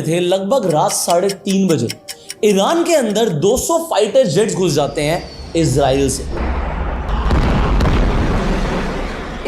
थे लगभग रात 3:30 बजे ईरान के अंदर 200 फाइटर जेट्स घुस जाते हैं इजराइल से।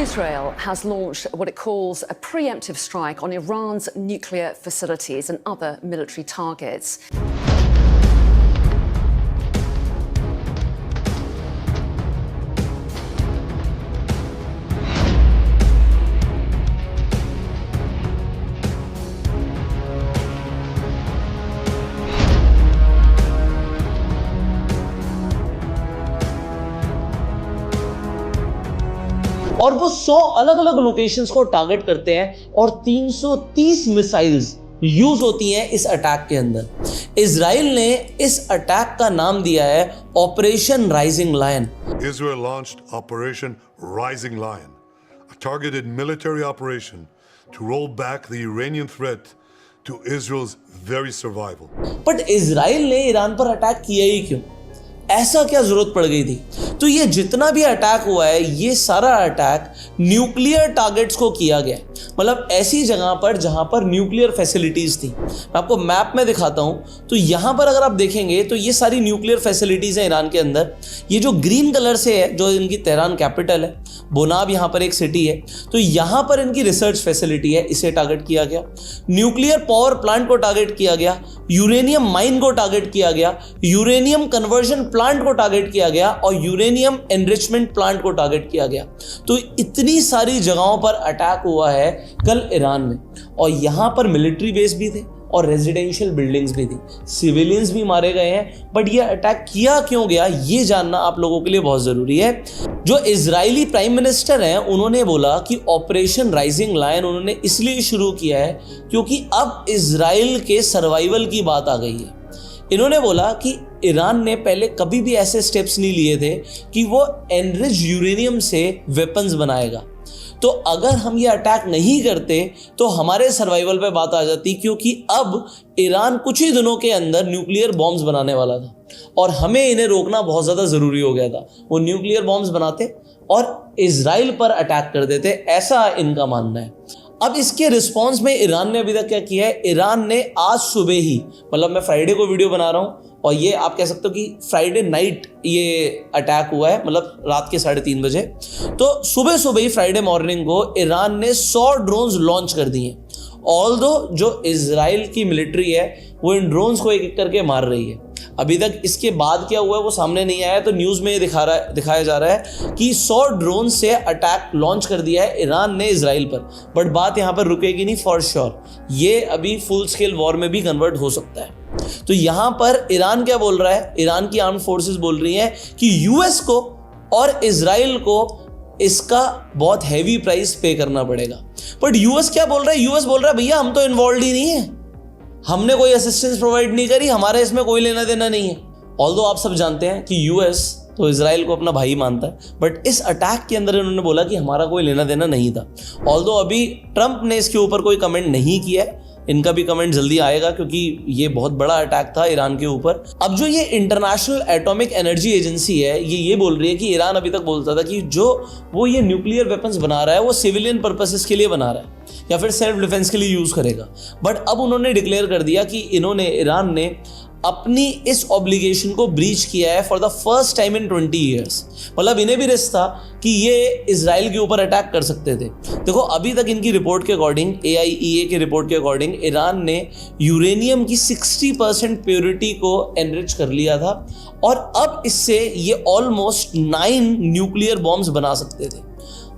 Israel has launched what it calls a preemptive strike on Iran's nuclear facilities and other military targets. और वो 100 अलग अलग लोकेशंस को टारगेट करते हैं और 330 मिसाइल्स यूज होती हैं इस अटैक के अंदर। इजराइल ने इस अटैक का नाम दिया है operation rising lion. Israel launched Operation Rising Lion, a targeted military operation to roll back the Iranian threat to Israel's very survival. But Israel ने ईरान पर अटैक किया ही क्यों? ऐसा क्या जरूरत पड़ गई थी? तो ये जितना भी अटैक हुआ है ये सारा अटैक न्यूक्लियर टारगेट्स को किया गया, मतलब ऐसी जगह पर जहां पर न्यूक्लियर फैसिलिटीज थी। मैं आपको मैप में दिखाता हूं, तो यहां पर अगर आप देखेंगे तो ये सारी न्यूक्लियर फैसिलिटीज हैं ईरान के अंदर। ये जो ग्रीन कलर से है जो इनकी तेहरान कैपिटल है, बोनाब यहां पर एक सिटी है, तो यहां पर इनकी रिसर्च फैसिलिटी है, इसे टारगेट किया गया। न्यूक्लियर पावर प्लांट को टारगेट किया गया, यूरेनियम माइन को टारगेट किया गया, यूरेनियम कन्वर्जन प्लांट को टारगेट किया गया और यूरेनियम एनरिचमेंट प्लांट को टारगेट किया गया। तो इतनी सारी जगहों पर अटैक हुआ है कल ईरान में, और यहां पर मिलिट्री बेस भी थे और रेजिडेंशियल बिल्डिंग्स भी थी, सिविलियंस भी मारे गए हैं। बट ये अटैक किया क्यों गया ये जानना आप लोगों के लिए बहुत जरूरी है। जो इजरायली प्राइम मिनिस्टर हैं उन्होंने बोला कि ऑपरेशन राइजिंग लायन उन्होंने इसलिए शुरू किया है क्योंकि अब इजराइल के सर्वाइवल की बात आ गई है। इन्होंने बोला कि ईरान ने पहले कभी भी ऐसे स्टेप्स नहीं लिए थे कि वो एनरिच यूरेनियम से वेपन्स बनाएगा, तो अगर हम ये अटैक नहीं करते तो हमारे सर्वाइवल पे बात आ जाती, क्योंकि अब ईरान कुछ ही दिनों के अंदर न्यूक्लियर बॉम्ब्स बनाने वाला था और हमें इन्हें रोकना बहुत ज़्यादा ज़रूरी हो गया था। वो न्यूक्लियर बॉम्ब्स बनाते और इजराइल पर अटैक कर देते, ऐसा इनका मानना है। अब इसके रिस्पॉन्स में ईरान ने अभी तक क्या किया है? ईरान ने आज सुबह ही, मतलब मैं फ्राइडे को वीडियो बना रहा हूँ और ये आप कह सकते हो कि फ्राइडे नाइट ये अटैक हुआ है, मतलब रात के 3:30 बजे। तो सुबह सुबह ही फ्राइडे मॉर्निंग को ईरान ने 100 ड्रोन्स लॉन्च कर दिए। ऑल्दो जो इजराइल की मिलिट्री है वो इन ड्रोन्स को एक एक करके मार रही है। अभी तक इसके बाद क्या हुआ है वो सामने नहीं आया, तो न्यूज़ में ये दिखाया जा रहा है कि 100 ड्रोन से अटैक लॉन्च कर दिया है ईरान ने इजराइल पर। बट बात यहाँ पर रुकेगी नहीं फॉर श्योर, ये अभी फुल स्केल वॉर में भी कन्वर्ट हो सकता है। तो यहाँ पर ईरान क्या बोल रहा है? ईरान की आर्म्ड फोर्सेस बोल रही हैं कि यूएस को और इजराइल को इसका बहुत हैवी प्राइस पे करना पड़ेगा। बट यूएस क्या बोल रहा है? यूएस बोल रहा है भैया हम तो इन्वॉल्व ही नहीं है, हमने कोई असिस्टेंस प्रोवाइड नहीं करी, हमारे इसमें कोई लेना देना नहीं है। ऑल्दो आप सब जानते हैं कि यूएस तो इजराइल को अपना भाई मानता है, बट इस अटैक के अंदर इन्होंने बोला कि हमारा कोई लेना देना नहीं था। ऑल्दो अभी ट्रंप ने इसके ऊपर कोई कमेंट नहीं किया है, इनका भी कमेंट जल्दी आएगा क्योंकि ये बहुत बड़ा अटैक था ईरान के ऊपर। अब जो ये इंटरनेशनल एटॉमिक एनर्जी एजेंसी है ये बोल रही है कि ईरान अभी तक बोलता था कि जो वो ये न्यूक्लियर वेपन्स बना रहा है वो सिविलियन पर्पसेस के लिए बना रहा है या फिर सेल्फ डिफेंस के लिए यूज करेगा। बट अब उन्होंने डिक्लेयर कर दिया कि ईरान ने अपनी इस ऑब्लिगेशन को ब्रीच किया है for the first time in 20 years. मतलब इन्हें भी रिस्क था कि ये इजराइल के ऊपर अटैक कर सकते थे। देखो अभी तक इनकी रिपोर्ट के अकॉर्डिंग, AIEA की रिपोर्ट के अकॉर्डिंग, ईरान ने यूरेनियम की 60% प्योरिटी को एनरिच कर लिया था और अब इससे ये ऑलमोस्ट 9 न्यूक्लियर बॉम्ब्स बना सकते थे।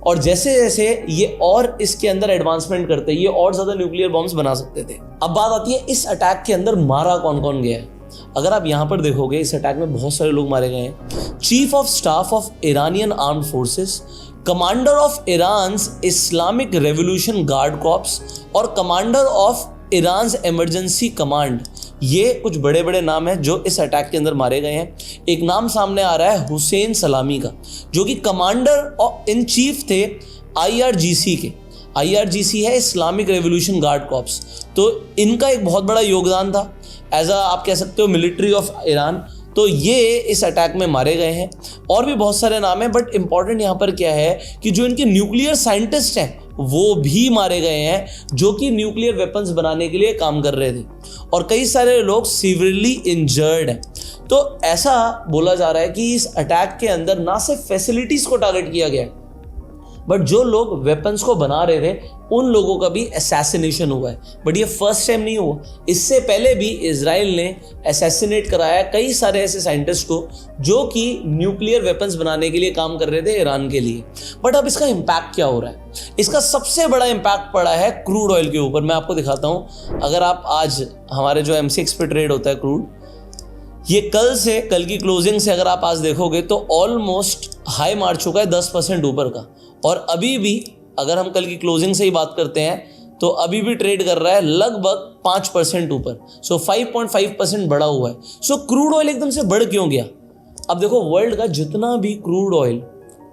और जैसे जैसे ये और इसके अंदर एडवांसमेंट करते ये और ज़्यादा न्यूक्लियर बॉम्ब्स बना सकते थे। अब बात आती है इस अटैक के अंदर मारा कौन कौन गया है। अगर आप यहाँ पर देखोगे इस अटैक में बहुत सारे लोग मारे गए हैं। Chief of staff of Iranian armed forces, commander of Iran's Islamic revolution guard corps और commander of Iran's emergency command, ये कुछ बड़े बड़े नाम हैं जो इस अटैक के अंदर मारे गए हैं। एक नाम सामने आ रहा है हुसैन सलामी का, जो कि कमांडर इन चीफ थे IRGC के। IRGC है इस्लामिक रेवोल्यूशन गार्ड कॉर्प्स, तो इनका एक बहुत बड़ा योगदान था एज आप कह सकते हो मिलिट्री ऑफ ईरान। तो ये इस अटैक में मारे गए हैं। और भी बहुत सारे नाम हैं, बट इंपॉर्टेंट यहाँ पर क्या है कि जो इनके न्यूक्लियर साइंटिस्ट हैं वो भी मारे गए हैं जो कि न्यूक्लियर वेपन्स बनाने के लिए काम कर रहे थे, और कई सारे लोग सीवियरली इंजर्ड हैं। तो ऐसा बोला जा रहा है कि इस अटैक के अंदर ना सिर्फ फैसिलिटीज को टारगेट किया गया, बट जो लोग वेपन्स को बना रहे थे उन लोगों का भी असैसिनेशन हुआ है। बट ये फर्स्ट टाइम नहीं हुआ, इससे पहले भी इजराइल ने असैसिनेट कराया कई सारे ऐसे साइंटिस्ट को जो कि न्यूक्लियर वेपन्स बनाने के लिए काम कर रहे थे ईरान के लिए। बट अब इसका इम्पैक्ट क्या हो रहा है? इसका सबसे बड़ा इम्पैक्ट पड़ा है क्रूड ऑयल के ऊपर। मैं आपको दिखाता हूँ। अगर आप आज हमारे जो MCX पे ट्रेड होता है क्रूड, ये कल की क्लोजिंग से अगर आप आज देखोगे तो ऑलमोस्ट हाई मार चुका है 10% ऊपर का, और अभी भी अगर हम कल की क्लोजिंग से ही बात करते हैं तो अभी भी ट्रेड कर रहा है लगभग 5% ऊपर। सो 5.5% बढ़ा हुआ है। सो क्रूड ऑयल एकदम से बढ़ क्यों गया? अब देखो, वर्ल्ड का जितना भी क्रूड ऑयल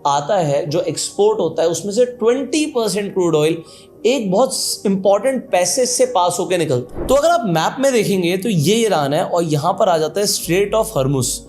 आता है जो एक्सपोर्ट होता है, उसमें से 20% क्रूड ऑयल एक बहुत इंपॉर्टेंट पैसेज से पास होकर निकलता है। तो अगर आप मैप में देखेंगे तो ये ईरान है और यहां पर आ जाता है स्ट्रेट ऑफ हॉर्मुज।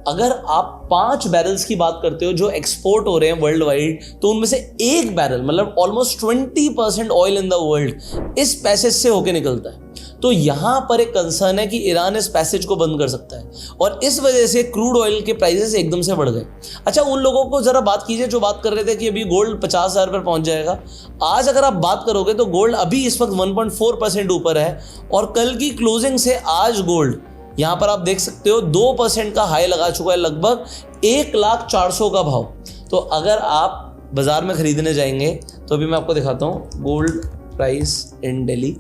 अगर आप 5 बैरल्स की बात करते हो जो एक्सपोर्ट हो रहे हैं वर्ल्ड वाइड, तो उनमें से एक बैरल मतलब almost 20% oil in the world इस पैसेज से होके निकलता है। तो यहां पर एक कंसर्न है कि ईरान इस पैसेज को बंद कर सकता है, और इस वजह से क्रूड ऑयल के प्राइसेस एकदम से बढ़ गए। अच्छा, उन लोगों को जरा बात कीजिए जो बात कर रहे थे कि अभी गोल्ड 50,000 पर पहुंच जाएगा। आज अगर आप बात करोगे तो गोल्ड अभी इस वक्त 1.4% ऊपर है, और कल की क्लोजिंग से आज गोल्ड यहां पर आप देख सकते हो 2% का हाई लगा चुका है, लगभग 1,04,000 का भाव। तो अगर आप बाजार में खरीदने जाएंगे तो अभी मैं आपको दिखाता हूं गोल्ड प्राइस इन दिल्ली,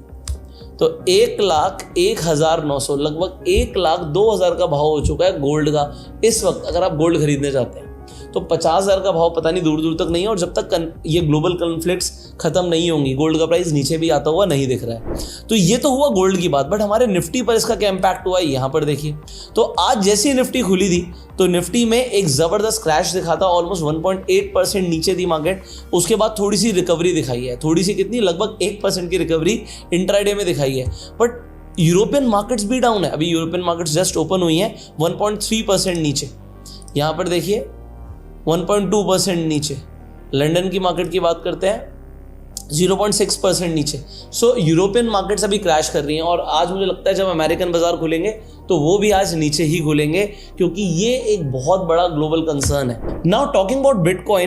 तो 1,01,900 लगभग 1,02,000 का भाव हो चुका है गोल्ड का इस वक्त। अगर आप गोल्ड खरीदने जाते हैं तो 50,000 का भाव पता नहीं दूर दूर तक नहीं है, और जब तक ये ग्लोबल कॉन्फ्लिक्ट्स खत्म नहीं होंगी गोल्ड का प्राइस नीचे भी आता हुआ नहीं दिख रहा है। तो ये तो हुआ गोल्ड की बात, बट हमारे निफ्टी पर इसका क्या इम्पैक्ट हुआ है यहाँ पर देखिए। तो आज जैसी निफ्टी खुली थी तो निफ्टी में एक जबरदस्त क्रैश दिखा था, ऑलमोस्ट 1.8% नीचे थी मार्केट। उसके बाद थोड़ी सी रिकवरी दिखाई है, थोड़ी सी कितनी, लगभग 1% की रिकवरी इंट्राडे में दिखाई है। बट यूरोपियन मार्केट्स भी डाउन है। अभी यूरोपियन मार्केट्स जस्ट ओपन हुई हैं 1.3% नीचे, यहाँ पर देखिए 1.2% नीचे। लंदन की मार्केट की बात करते हैं 0.6% नीचे। सो यूरोपियन मार्केट्स अभी क्रैश कर रही हैं, और आज मुझे लगता है जब अमेरिकन बाजार खुलेंगे तो वो भी आज नीचे ही खुलेंगे, क्योंकि ये एक बहुत बड़ा ग्लोबल कंसर्न है। नाउ टॉकिंग अबाउट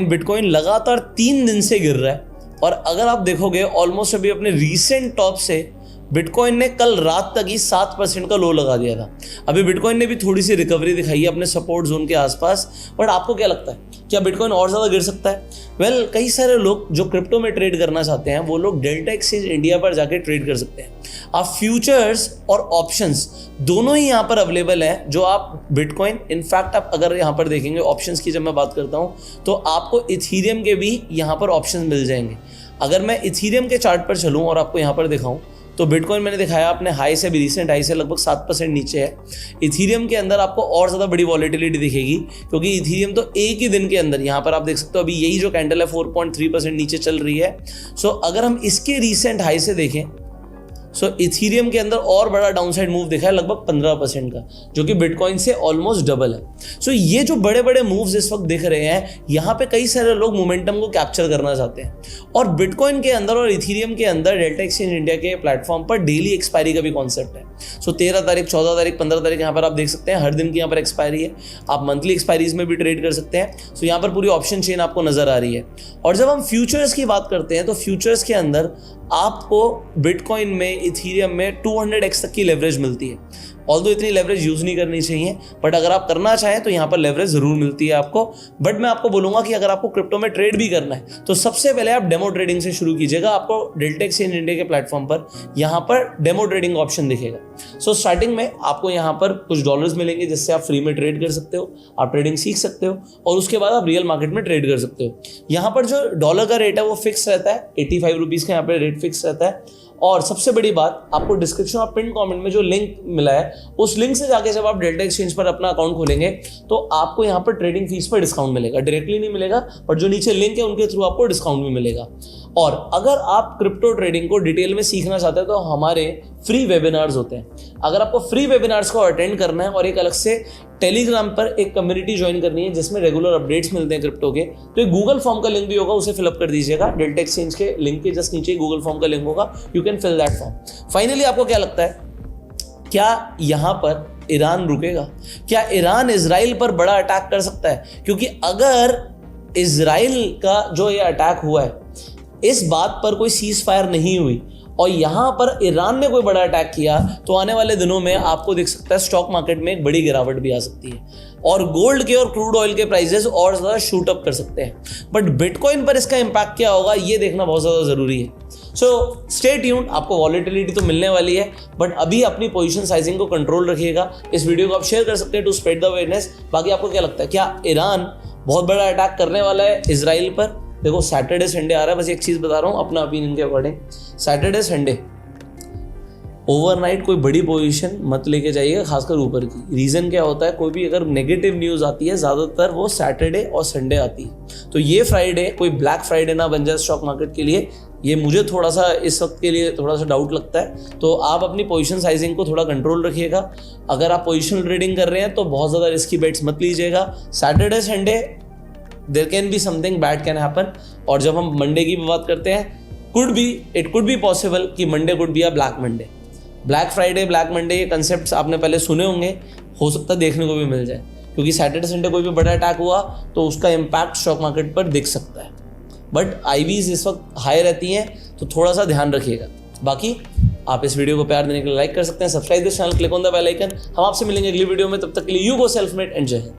बिटकॉइन लगातार 3 दिन से गिर रहा है, और अगर आप देखोगे ऑलमोस्ट अभी अपने रीसेंट टॉप से बिटकॉइन ने कल रात तक ही 7% का लो लगा दिया था। अभी बिटकॉइन ने भी थोड़ी सी रिकवरी दिखाई है अपने सपोर्ट जोन के आसपास। बट आपको क्या लगता है, क्या बिटकॉइन और ज़्यादा गिर सकता है? वेल, कई सारे लोग जो क्रिप्टो में ट्रेड करना चाहते हैं वो लोग डेल्टा एक्सचेंज इंडिया पर जाके ट्रेड कर सकते हैं। आप फ्यूचर्स और ऑप्शंस दोनों ही यहाँ पर अवेलेबल हैं, जो आप बिटकॉइन, इनफैक्ट आप अगर यहाँ पर देखेंगे ऑप्शंस की जब मैं बात करता हूँ तो आपको इथीरियम के भी यहाँ पर ऑप्शन मिल जाएंगे। अगर मैं इथीरियम के चार्ट पर चलूँ और आपको यहाँ पर दिखाऊँ तो बिटकॉइन मैंने दिखाया अपने हाई से भी, रिसेंट हाई से लगभग 7% नीचे है। इथीरियम के अंदर आपको और ज़्यादा बड़ी वॉलेटिलिटी दिखेगी, क्योंकि इथीरियम तो एक ही दिन के अंदर, यहाँ पर आप देख सकते हो अभी यही जो कैंडल है 4.3% नीचे चल रही है। सो अगर हम इसके रिसेंट हाई से देखें सो इथीरियम के अंदर और बड़ा डाउनसाइड मूव दिखा है लगभग 15% का, जो कि बिटकॉइन से ऑलमोस्ट डबल है। सो ये जो बड़े बड़े मूव्स इस वक्त दिख रहे हैं, यहाँ पे कई सारे लोग मोमेंटम को कैप्चर करना चाहते हैं, और बिटकॉइन के अंदर और इथीरियम के अंदर डेल्टा एक्सचेंज इंडिया के प्लेटफॉर्म पर डेली एक्सपायरी का भी कॉन्सेप्ट है। सो 13 तारीख, 14 तारीख, 15 तारीख यहाँ पर आप देख सकते हैं हर दिन की यहाँ पर एक्सपायरी है। आप मंथली एक्सपायरीज में भी ट्रेड कर सकते हैं। सो यहाँ पर पूरी ऑप्शन चेन आपको नजर आ रही है। और जब हम फ्यूचर्स की बात करते हैं तो फ्यूचर्स के अंदर आपको बिटकॉइन में, इथीरियम में 200x तक की लेवरेज मिलती है। ऑल्दो इतनी लेवरेज यूज़ नहीं करनी चाहिए, बट अगर आप करना चाहें तो यहाँ पर लेवरेज ज़रूर मिलती है आपको। बट मैं आपको बोलूँगा कि अगर आपको क्रिप्टो में ट्रेड भी करना है तो सबसे पहले आप डेमो ट्रेडिंग से शुरू कीजिएगा। आपको डेल्टा एक्सचेंज इंडिया के प्लेटफॉर्म पर यहाँ पर डेमो ट्रेडिंग ऑप्शन दिखेगा। सो स्टार्टिंग में आपको यहाँ पर कुछ डॉलर्स मिलेंगे जिससे आप फ्री में ट्रेड कर सकते हो, आप ट्रेडिंग सीख सकते हो, और उसके बाद आप रियल मार्केट में ट्रेड कर सकते हो। यहाँ पर जो डॉलर का रेट है वो फिक्स रहता है, 85 रुपीज़ का यहाँ पर रेट फिक्स रहता है। और सबसे बड़ी बात, आपको डिस्क्रिप्शन और पिन कमेंट में जो लिंक मिला है उस लिंक से जाके जब आप डेल्टा एक्सचेंज पर अपना अकाउंट खोलेंगे तो आपको यहाँ पर ट्रेडिंग फीस पर डिस्काउंट मिलेगा। डायरेक्टली नहीं मिलेगा, पर जो नीचे लिंक है उनके थ्रू आपको डिस्काउंट भी मिलेगा। और अगर आप क्रिप्टो ट्रेडिंग को डिटेल में सीखना चाहते हैं तो हमारे फ्री वेबिनार्स होते हैं। अगर आपको फ्री वेबिनार्स को अटेंड करना है और एक अलग से टेलीग्राम पर एक कम्युनिटी ज्वाइन करनी है जिसमें रेगुलर अपडेट्स मिलते हैं क्रिप्टो के, तो एक गूगल फॉर्म का लिंक भी होगा, उसे फिलअप कर दीजिएगा। डेल्टा एक्सचेंज के लिंक के जस्ट नीचे गूगल फॉर्म का लिंक होगा, you can fill that form. Finally आपको क्या लगता है, क्या यहाँ पर ईरान रुकेगा? क्या ईरान इजराइल पर बड़ा अटैक कर सकता है? क्योंकि अगर इजराइल का जो ये अटैक हुआ है, इस बात पर कोई सीज फायर नहीं हुई और यहाँ पर ईरान ने कोई बड़ा अटैक किया, तो आने वाले दिनों में आपको दिख सकता है स्टॉक मार्केट में एक बड़ी गिरावट भी आ सकती है और गोल्ड के और क्रूड ऑयल के प्राइसेस और ज़्यादा शूट अप कर सकते हैं। बट बिटकॉइन पर इसका इम्पैक्ट क्या होगा, ये देखना बहुत ज़्यादा ज़रूरी है। सो स्टे ट्यून्ड, आपको वॉलेटिलिटी तो मिलने वाली है, बट अभी अपनी पोजीशन साइजिंग को कंट्रोल रखिएगा। इस वीडियो को आप शेयर कर सकते हैं टू स्प्रेड द अवेयरनेस। बाकी आपको क्या लगता है, क्या ईरान बहुत बड़ा अटैक करने वाला है इजराइल पर? देखो सैटरडे संडे आ रहा है, बस एक चीज़ बता रहा हूँ अपना ओपिनियन के अकॉर्डिंग, सैटरडे संडे ओवरनाइट कोई बड़ी पोजीशन मत लेके जाइएगा, खासकर ऊपर की। रीज़न क्या होता है, कोई भी अगर नेगेटिव न्यूज़ आती है ज़्यादातर वो सैटरडे और संडे आती है, तो ये फ्राइडे कोई ब्लैक फ्राइडे ना बन जाए स्टॉक मार्केट के लिए, ये मुझे थोड़ा सा इस वक्त के लिए थोड़ा सा डाउट लगता है। तो आप अपनी पोजीशन साइजिंग को थोड़ा कंट्रोल रखिएगा। अगर आप पोजीशनल ट्रेडिंग कर रहे हैं तो बहुत ज़्यादा रिस्की बेट्स मत लीजिएगा। Saturday Sunday there can be something bad can happen. और जब हम मंडे की बात करते हैं, इट कुड बी पॉसिबल कि Monday could be a black Monday. Black Friday, black Monday, ये कंसेप्ट्स आपने पहले सुने होंगे, हो सकता है देखने को भी मिल जाए, क्योंकि सैटरडे संडे कोई भी बड़ा अटैक हुआ तो उसका इम्पैक्ट स्टॉक मार्केट पर दिख सकता है। बट आईवीज इस वक्त हाई रहती हैं, तो थोड़ा सा ध्यान रखिएगा। बाकी आप इस वीडियो को प्यार देने के लिए लाइक कर सकते हैं, subscribe this channel, click on the bell icon. हम आपसे मिलेंगे अगली वीडियो में, तब तक के लिए you go self made and जय हिंद।